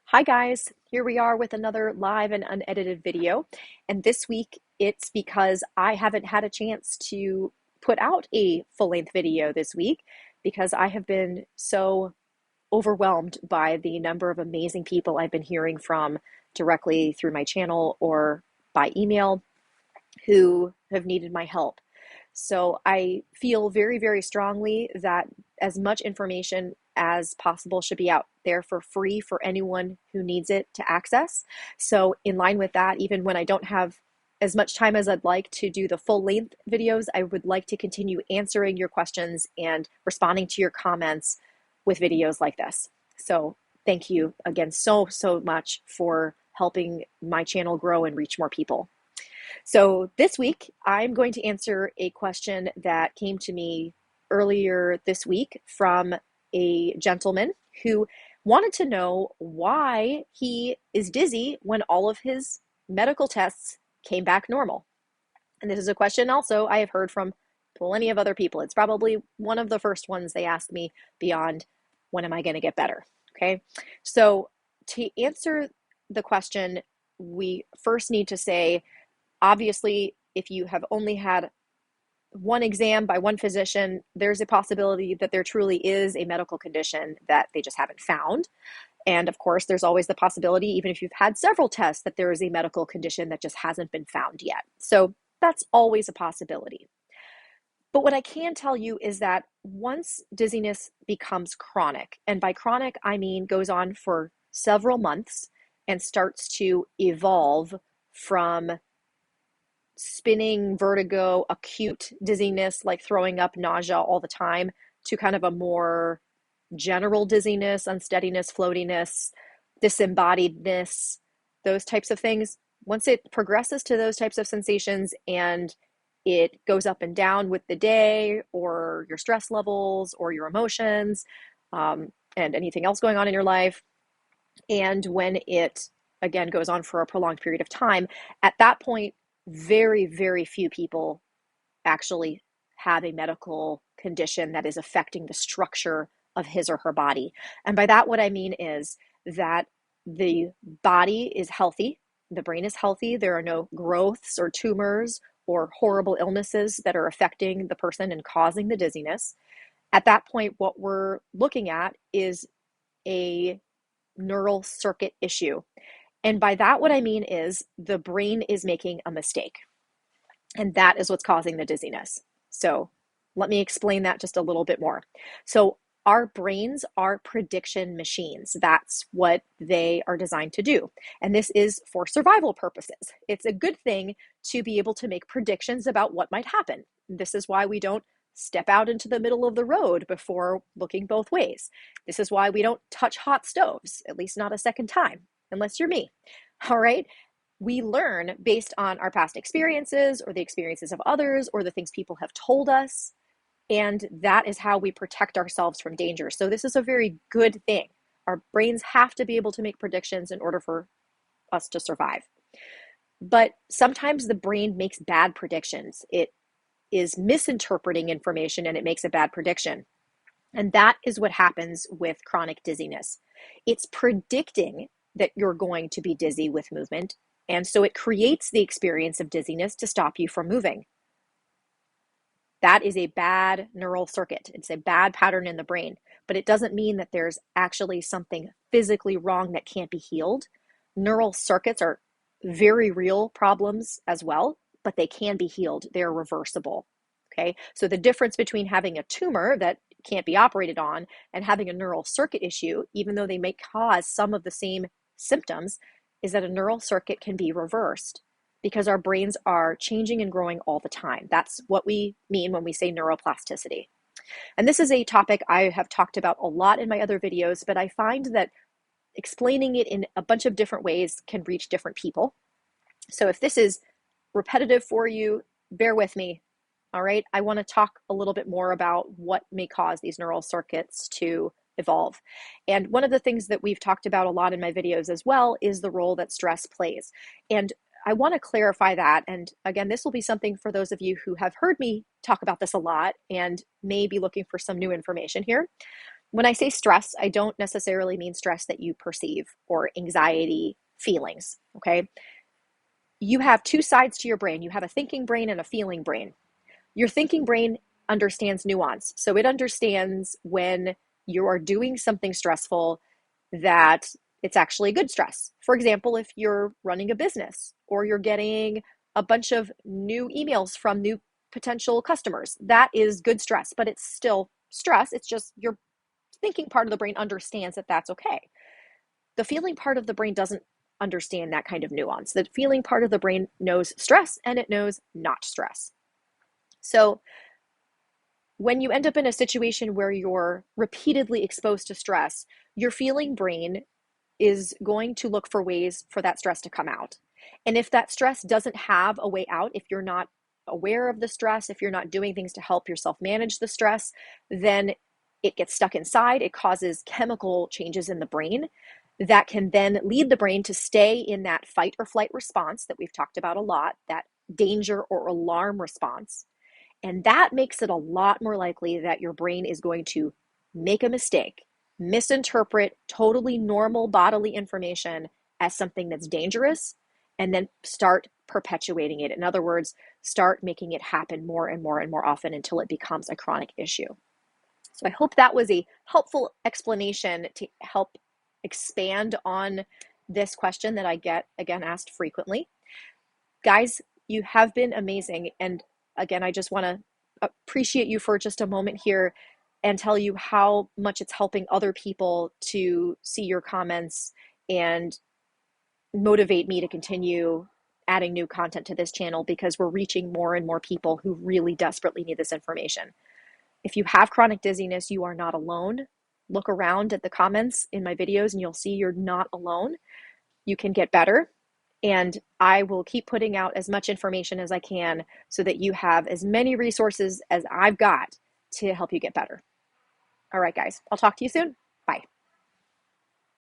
Hi guys, here we are with another live and unedited video. And this week it's because I haven't had a chance to put out a full-length video this week because I have been so overwhelmed by the number of amazing people I've been hearing from directly through my channel or by email who have needed my help. So I feel very, very strongly that as much information as possible should be out there for free for anyone who needs it to access. So in line with that, even when I don't have as much time as I'd like to do the full length videos, I would like to continue answering your questions and responding to your comments with videos like this. So thank you again so much for helping my channel grow and reach more people. So this week, I'm going to answer a question that came to me earlier this week from a gentleman who wanted to know why he is dizzy when all of his medical tests came back normal. And this is a question also I have heard from plenty of other people. It's probably one of the first ones they asked me beyond when am I going to get better? Okay. So to answer the question, we first need to say, obviously, if you have only had one exam by one physician, there's a possibility that there truly is a medical condition that they just haven't found. And of course, there's always the possibility, even if you've had several tests, that there is a medical condition that just hasn't been found yet. So that's always a possibility. But what I can tell you is that once dizziness becomes chronic, and by chronic, I mean goes on for several months and starts to evolve from spinning, vertigo, acute dizziness, like throwing up, nausea all the time, to kind of a more general dizziness, unsteadiness, floatiness, disembodiedness, those types of things. Once it progresses to those types of sensations and it goes up and down with the day or your stress levels or your emotions and anything else going on in your life, and when it again goes on for a prolonged period of time, at that point, very, very few people actually have a medical condition that is affecting the structure of his or her body. And by that, what I mean is that the body is healthy, the brain is healthy, there are no growths or tumors or horrible illnesses that are affecting the person and causing the dizziness. At that point, what we're looking at is a neural circuit issue. And by that, what I mean is the brain is making a mistake. And that is what's causing the dizziness. So let me explain that just a little bit more. So our brains are prediction machines. That's what they are designed to do. And this is for survival purposes. It's a good thing to be able to make predictions about what might happen. This is why we don't step out into the middle of the road before looking both ways. This is why we don't touch hot stoves, at least not a second time, unless you're me. All right. We learn based on our past experiences or the experiences of others or the things people have told us. And that is how we protect ourselves from danger. So this is a very good thing. Our brains have to be able to make predictions in order for us to survive. But sometimes the brain makes bad predictions. It is misinterpreting information and it makes a bad prediction. And that is what happens with chronic dizziness. It's predicting that you're going to be dizzy with movement. And so it creates the experience of dizziness to stop you from moving. That is a bad neural circuit. It's a bad pattern in the brain, but it doesn't mean that there's actually something physically wrong that can't be healed. Neural circuits are very real problems as well, but they can be healed. They're reversible. Okay. So the difference between having a tumor that can't be operated on and having a neural circuit issue, even though they may cause some of the same symptoms, is that a neural circuit can be reversed because our brains are changing and growing all the time. That's what we mean when we say neuroplasticity. And this is a topic I have talked about a lot in my other videos, but I find that explaining it in a bunch of different ways can reach different people. So if this is repetitive for you, bear with me. All right. I want to talk a little bit more about what may cause these neural circuits to evolve. And one of the things that we've talked about a lot in my videos as well is the role that stress plays. And I want to clarify that. And again, this will be something for those of you who have heard me talk about this a lot and may be looking for some new information here. when I say stress, I don't necessarily mean stress that you perceive or anxiety feelings, okay? You have two sides to your brain. You have a thinking brain and a feeling brain. Your thinking brain understands nuance. So it understands when you are doing something stressful that it's actually good stress. For example, if you're running a business or you're getting a bunch of new emails from new potential customers, that is good stress, but it's still stress. It's just your thinking part of the brain understands that that's okay. The feeling part of the brain doesn't understand that kind of nuance. The feeling part of the brain knows stress and it knows not stress. So when you end up in a situation where you're repeatedly exposed to stress, your feeling brain is going to look for ways for that stress to come out. And if that stress doesn't have a way out, if you're not aware of the stress, if you're not doing things to help yourself manage the stress, then it gets stuck inside. It causes chemical changes in the brain that can then lead the brain to stay in that fight or flight response that we've talked about a lot, that danger or alarm response. And that makes it a lot more likely that your brain is going to make a mistake, misinterpret totally normal bodily information as something that's dangerous, and then start perpetuating it. In other words, start making it happen more and more and more often until it becomes a chronic issue. So I hope that was a helpful explanation to help expand on this question that I get, again, asked frequently. Guys, you have been amazing. And again, I just want to appreciate you for just a moment here and tell you how much it's helping other people to see your comments and motivate me to continue adding new content to this channel, because we're reaching more and more people who really desperately need this information. If you have chronic dizziness, you are not alone. Look around at the comments in my videos and you'll see you're not alone. You can get better. And I will keep putting out as much information as I can so that you have as many resources as I've got to help you get better. All right, guys, I'll talk to you soon.